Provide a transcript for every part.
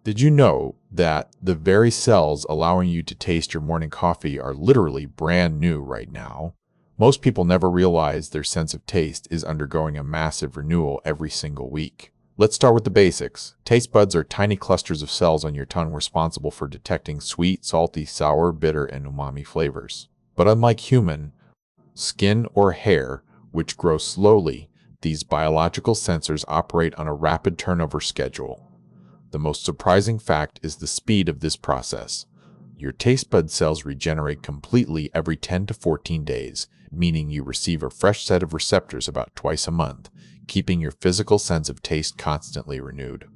Did you know that the very cells allowing you to taste your morning coffee are literally brand new right now? Most people never realize their sense of taste is undergoing a massive renewal every single week. Let's start with the basics. Taste buds are tiny clusters of cells on your tongue responsible for detecting sweet, salty, sour, bitter, and umami flavors. But unlike human skin or hair, which grow slowly, these biological sensors operate on a rapid turnover schedule. The most surprising fact is the speed of this process. Your taste bud cells regenerate completely every 10 to 14 days, meaning you receive a fresh set of receptors about twice a month, keeping your physical sense of taste constantly renewed.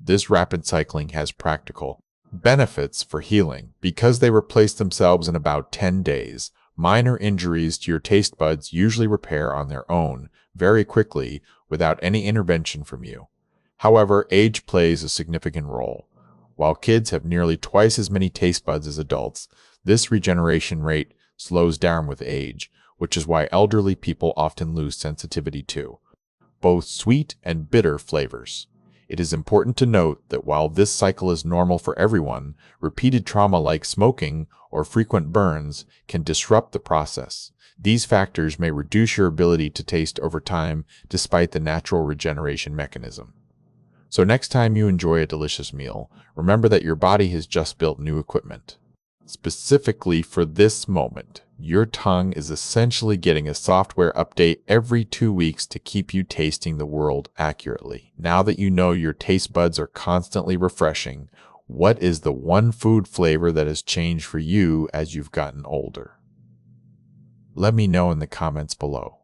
This rapid cycling has practical benefits for healing. Because they replace themselves in about 10 days, minor injuries to your taste buds usually repair on their own very quickly without any intervention from you. However, age plays a significant role. While kids have nearly twice as many taste buds as adults, this regeneration rate slows down with age, which is why elderly people often lose sensitivity to both sweet and bitter flavors. It is important to note that while this cycle is normal for everyone, repeated trauma like smoking or frequent burns can disrupt the process. These factors may reduce your ability to taste over time despite the natural regeneration mechanism. So next time you enjoy a delicious meal, remember that your body has just built new equipment. Specifically for this moment, your tongue is essentially getting a software update every 2 weeks to keep you tasting the world accurately. Now that you know your taste buds are constantly refreshing, what is the one food flavor that has changed for you as you've gotten older? Let me know in the comments below.